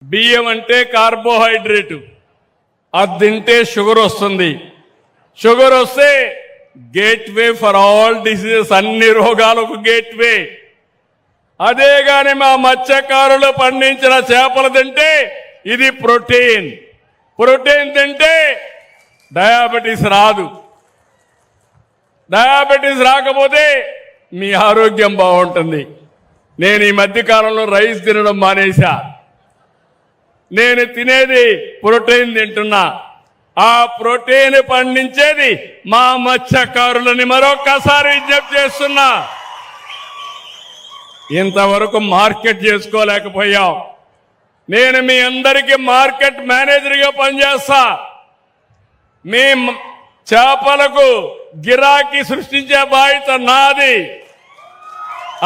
బియ్యం అంటే కార్బోహైడ్రేట్, అది తింటే షుగర్ వస్తుంది. షుగర్ వస్తే గేట్వే ఫర్ ఆల్ డిసీజెస్, అన్ని రోగాలకు గేట్వే. అదే గాని మా మత్స్యకారులు పండించిన చేపలు తింటే ఇది ప్రోటీన్. ప్రోటీన్ తింటే డయాబెటీస్ రాదు. డయాబెటీస్ రాకపోతే మీ ఆరోగ్యం బాగుంటుంది. నేను ఈ మధ్య కాలంలో రైస్ తినడం మానేశా. నేను తినేది ప్రోటీన్ తింటున్నా. ఆ ప్రోటీన్ పండించేది మా మత్స్యకారులని మరొక్కసారి విజ్ఞప్తి చేస్తున్నా. ఇంతవరకు మార్కెట్ చేసుకోలేకపోయాం. నేను మీ అందరికీ మార్కెట్ మేనేజర్గా పనిచేస్తా. మీ చేపలకు గిరాకీ సృష్టించే బాధ్యత నాది,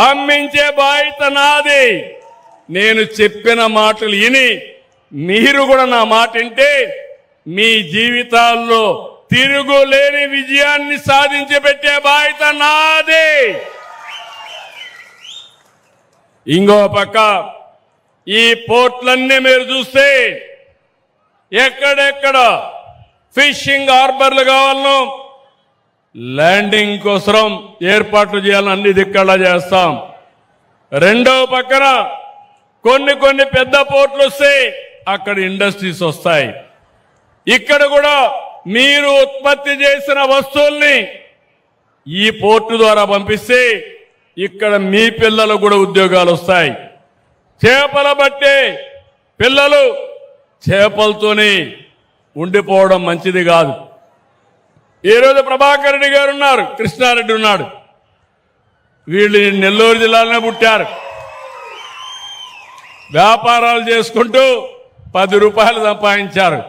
అమ్మించే బాధ్యత నాది. నేను చెప్పిన మాటలు విని మీరు కూడా నా మాట వింటే మీ జీవితాల్లో తిరుగులేని విజయాన్ని సాధించి పెట్టే బాధ్యత నాది. ఇంకో పక్క ఈ పోర్ట్లన్నీ మీరు చూస్తే ఎక్కడెక్కడ ఫిషింగ్ హార్బర్లు కావాలనో ల్యాండింగ్ కోసం ఏర్పాట్లు చేయాలని అన్ని దిక్కలా చేస్తాం. రెండవ పక్కన కొన్ని పెద్ద పోర్ట్లు వస్తే అక్కడ ఇండస్ట్రీస్ వస్తాయి. ఇక్కడ కూడా మీరు ఉత్పత్తి చేసిన వస్తువుల్ని ఈ పోర్టు ద్వారా పంపిస్తే ఇక్కడ మీ పిల్లలకు కూడా ఉద్యోగాలు వస్తాయి. చేపల బట్టే పిల్లలు చేపలతోనే ఉండిపోవడం మంచిది కాదు. ఈరోజు ప్రభాకర్ రెడ్డి గారు ఉన్నారు, కృష్ణారెడ్డి ఉన్నాడు. వీళ్ళు నెల్లూరు జిల్లాలోనే పుట్టారు. వ్యాపారాలు చేసుకుంటూ 10 రూపాయలు సంపాదించారు.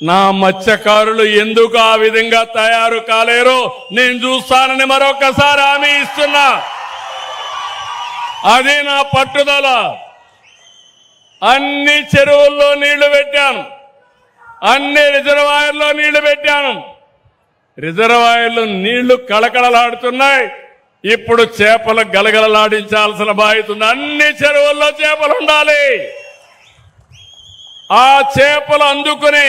నా మత్స్యకారులు ఎందుకు ఆ విధంగా తయారు కాలేరో నేను చూస్తానని మరొకసారి హామీ ఇస్తున్నా. అది నా పట్టుదల. అన్ని చెరువుల్లో నీళ్లు పెట్టాను, అన్ని రిజర్వాయర్లో నీళ్లు పెట్టాను. రిజర్వాయర్లు నీళ్లు కళకళలాడుతున్నాయి. ఇప్పుడు చేపలు గలగలలాడించాల్సిన బాధ్యత ఉంది. అన్ని చెరువుల్లో చేపలు ఉండాలి. ఆ చేపలు అందుకుని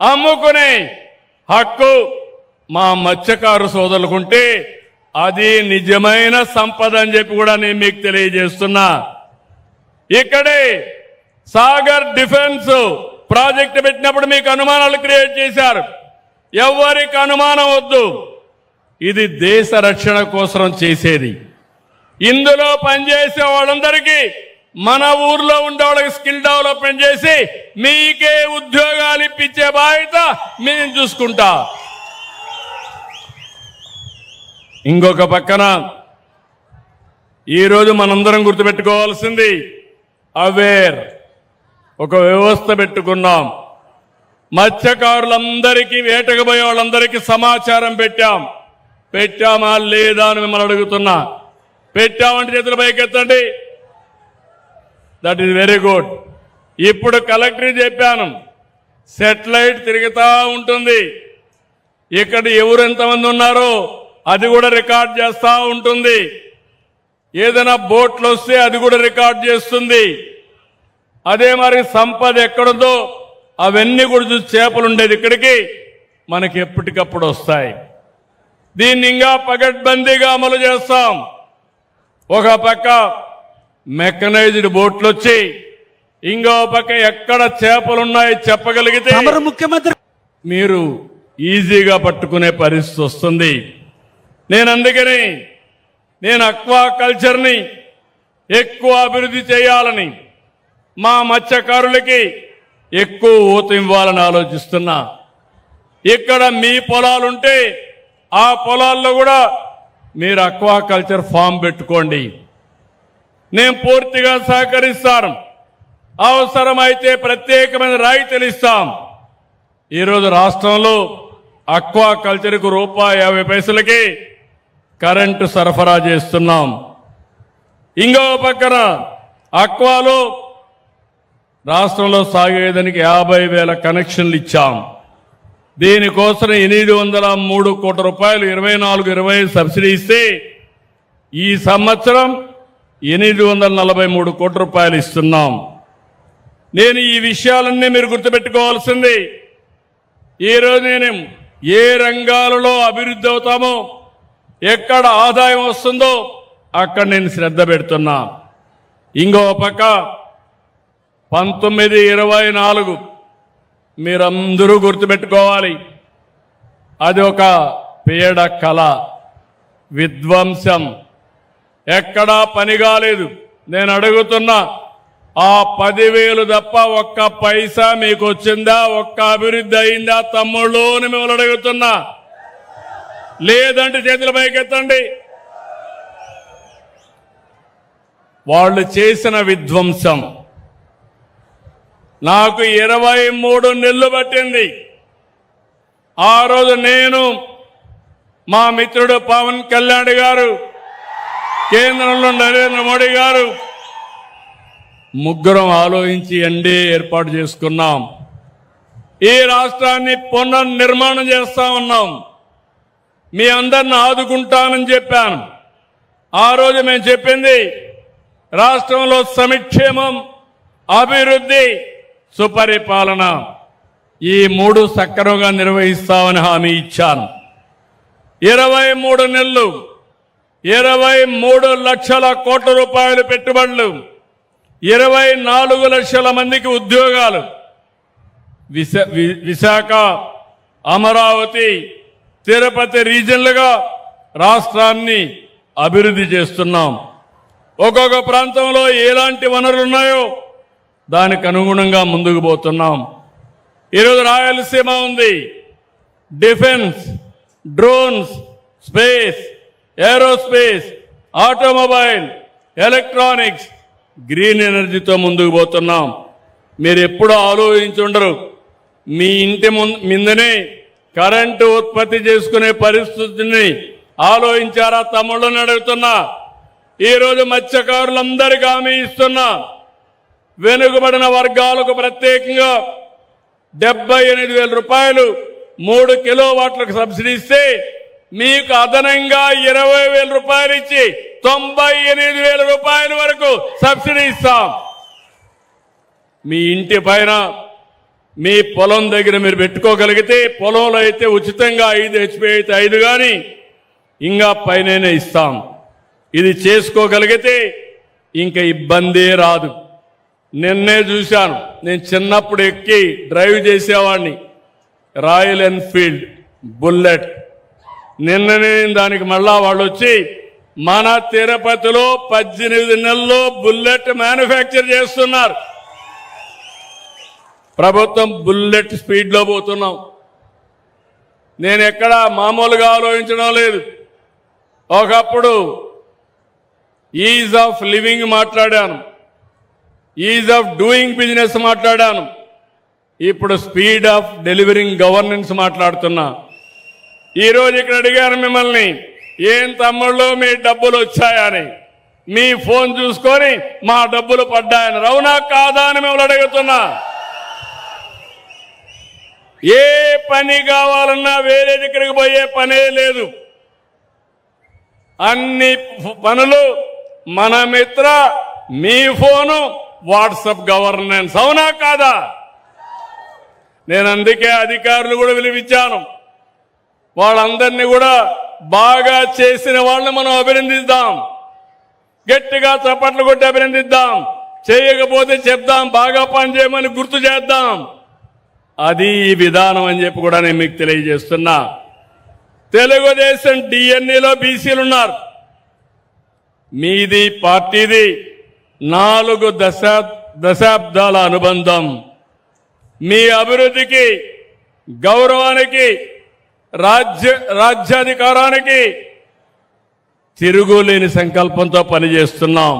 అమ్ముకునే హక్కు మా మత్స్యకారు సోదరులకుంటే అది నిజమైన సంపద అని చెప్పి కూడా నేను మీకు తెలియజేస్తున్నా. ఇక్కడే సాగర్ డిఫెన్స్ ప్రాజెక్ట్ పెట్టినప్పుడు మీకు అనుమానాలు క్రియేట్ చేశారు. ఎవరికి అనుమానం వద్దు, ఇది దేశ రక్షణ కోసం చేసేది. ఇందులో పనిచేసే వాళ్ళందరికీ మన ఊర్లో ఉండే వాళ్ళకి స్కిల్ డెవలప్మెంట్ చేసి మీకే ఉద్యోగాలు ఇప్పించే బాధ్యత మేము చూసుకుంటా. ఇంకొక పక్కన ఈరోజు మనందరం గుర్తుపెట్టుకోవాల్సింది అవేర్ ఒక వ్యవస్థ పెట్టుకున్నాం. మత్స్యకారులందరికీ, వేటకు పోయే వాళ్ళందరికీ సమాచారం పెట్టామా లేదా అని మిమ్మల్ని అడుగుతున్నా. పెట్టామంటే చేతుల పైకెత్తండి. That is very good. ఇప్పుడు కలెక్టర్ చెప్పాను, సెటిలైట్ తిరుగుతూ ఉంటుంది. ఇక్కడ ఎవరు ఎంతమంది ఉన్నారో అది కూడా రికార్డ్ చేస్తూ ఉంటుంది. ఏదైనా బోట్లు వస్తే అది కూడా రికార్డ్ చేస్తుంది. అదే మరి సంపద ఎక్కడుందో అవన్నీ కూడా చూసి చేపలు ఉండేది ఇక్కడికి మనకి ఎప్పటికప్పుడు వస్తాయి. దీన్ని ఇంకా పకడ్బందీగా అమలు చేస్తాం. ఒక పక్క మెకనైజ్డ్ బోట్లు వచ్చి ఇంకో పక్క ఎక్కడ చేపలున్నాయి చెప్పగలిగితే ముఖ్యమంత్రి మీరు ఈజీగా పట్టుకునే పరిస్థితి వస్తుంది. అందుకని నేను అక్వా కల్చర్ని ఎక్కువ అభివృద్ధి చేయాలని, మా మత్స్యకారులకి ఎక్కువ ఊతం ఇవ్వాలని ఆలోచిస్తున్నా. ఇక్కడ మీ పొలాలుంటే ఆ పొలాల్లో కూడా మీరు అక్వా కల్చర్ ఫామ్ పెట్టుకోండి. నేను పూర్తిగా సహకరిస్తాను. అవసరమైతే ప్రత్యేకమైన రాయితీలు ఇస్తాం. ఈరోజు రాష్ట్రంలో అక్వా కల్చర్కు ₹1.50 కరెంటు సరఫరా చేస్తున్నాం. ఇంకో పక్కన అక్వాలో రాష్ట్రంలో సాగేదానికి 50,000 కనెక్షన్లు ఇచ్చాం. దీనికోసం 803 కోట్ల రూపాయలు 24-25 సబ్సిడీ ఇస్తే ఈ సంవత్సరం 843 కోట్ల రూపాయలు ఇస్తున్నాం. నేను ఈ విషయాలన్నీ మీరు గుర్తుపెట్టుకోవాల్సింది. ఈరోజు నేను ఏ రంగాలలో అభివృద్ధి అవుతామో, ఎక్కడ ఆదాయం వస్తుందో అక్కడ నేను శ్రద్ధ పెడుతున్నా. ఇంకో పక్క 1924 మీరందరూ గుర్తుపెట్టుకోవాలి. అది ఒక పేడ కళ, విధ్వంసం, ఎక్కడా పని కాలేదు. నేను అడుగుతున్నా, ఆ 10,000 తప్ప ఒక్క పైసా మీకు వచ్చిందా? ఒక్క అభివృద్ధి అయిందా తమ్ముళ్ళు అని మిమ్మల్ని అడుగుతున్నా. లేదంటే చేతుల పైకెత్తండి. వాళ్ళు చేసిన విధ్వంసం నాకు 23 నెలలు పట్టింది. ఆ రోజు నేను, మా మిత్రుడు పవన్ కళ్యాణ్ గారు, కేంద్రంలో నరేంద్ర మోడీ గారు ముగ్గురం ఆలోచించి ఎన్డీఏ ఏర్పాటు చేసుకున్నాం. ఈ రాష్ట్రాన్ని పునర్నిర్మాణం చేస్తా ఉన్నాం. మీ అందరిని ఆదుకుంటానని చెప్పాను. ఆ రోజు మేము చెప్పింది, రాష్ట్రంలో సంక్షేమం, అభివృద్ధి, సుపరిపాలన, ఈ 3 సక్రమంగా నిర్వహిస్తామని హామీ ఇచ్చాను. 23 నెలలు 23 లక్షల కోట్ల రూపాయలు పెట్టుబడులు, 24 లక్షల మందికి ఉద్యోగాలు, విశాఖ, అమరావతి, తిరుపతి రీజన్లుగా రాష్ట్రాన్ని అభివృద్ధి చేస్తున్నాం. ఒక్కొక్క ప్రాంతంలో ఎలాంటి వనరులు ఉన్నాయో దానికి అనుగుణంగా ముందుకు పోతున్నాం. ఈరోజు రాయలసీమ ఉంది. Defence, drones, space, aerospace, automobile, electronics, green ఎనర్జీతో ముందుకు పోతున్నాం. మీరు ఎప్పుడు ఆలోచించుండరు, మీ ఇంటి ముందనే కరెంటు ఉత్పత్తి చేసుకునే పరిస్థితిని ఆలోచించారా తమ్ముళ్ళని అడుగుతున్నా. ఈరోజు మత్స్యకారులందరికీ హామీ ఇస్తున్నా. వెనుకబడిన వర్గాలకు ప్రత్యేకంగా 78,000 రూపాయలు 3 కిలోవాట్లకు సబ్సిడీ ఇస్తే, మీకు అదనంగా 20,000 రూపాయలు ఇచ్చి 98,000 రూపాయల వరకు సబ్సిడీ ఇస్తాం. మీ ఇంటి పైన, మీ పొలం దగ్గర మీరు పెట్టుకోగలిగితే, పొలంలో అయితే ఉచితంగా 5 HP అయితే 5 కానీ ఇంకా పైననే ఇస్తాం. ఇది చేసుకోగలిగితే ఇంకా ఇబ్బందే రాదు. నిన్నే చూశాను, నేను చిన్నప్పుడు ఎక్కి డ్రైవ్ చేసేవాడిని, రాయల్ ఎన్ఫీల్డ్ బుల్లెట్. నిన్ననే దానికి మళ్ళా వాళ్ళు వచ్చి మన తిరుపతిలో 18 నెలల్లో బుల్లెట్ మ్యానుఫ్యాక్చర్ చేస్తున్నారు. ప్రభుత్వం బుల్లెట్ స్పీడ్లో పోతున్నాం. నేను ఎక్కడా మామూలుగా ఆలోచించడం లేదు. ఒకప్పుడు ఈజ్ ఆఫ్ లివింగ్ మాట్లాడాను, ఈజ్ ఆఫ్ డూయింగ్ బిజినెస్ మాట్లాడాను. ఇప్పుడు స్పీడ్ ఆఫ్ డెలివరింగ్ గవర్నెన్స్ మాట్లాడుతున్నా. ఈరోజు ఇక్కడ అడిగాను మిమ్మల్ని, ఏం తమ్ముళ్ళు మీ డబ్బులు వచ్చాయని. మీ ఫోన్ చూసుకొని మా డబ్బులు పడ్డాయని, అవునా కాదా అని మిమ్మల్ని అడుగుతున్నా. ఏ పని కావాలన్నా వేరే దగ్గరికి పోయే పనే లేదు. అన్ని పనులు మన మిత్ర, మీ ఫోను, వాట్సాప్ గవర్నెన్స్, అవునా కాదా? నేను అందుకే అధికారులు కూడా పిలిపించాను. వాళ్ళందరినీ కూడా బాగా చేసిన వాళ్ళని మనం అభినందిద్దాం, గట్టిగా చప్పట్లు కొట్టి అభినందిద్దాం. చేయకపోతే చెప్దాం, బాగా పనిచేయమని గుర్తు చేద్దాం. అది ఈ విధానం అని చెప్పి కూడా నేను మీకు తెలియజేస్తున్నా. తెలుగుదేశం డిఎన్ఏలో బీసీలు ఉన్నారు. మీది పార్టీది 4 దశాబ్దాల అనుబంధం. మీ అభివృద్ధికి, గౌరవానికి, రాజ్యాధికారానికి తిరుగులేని సంకల్పంతో పనిచేస్తున్నాం.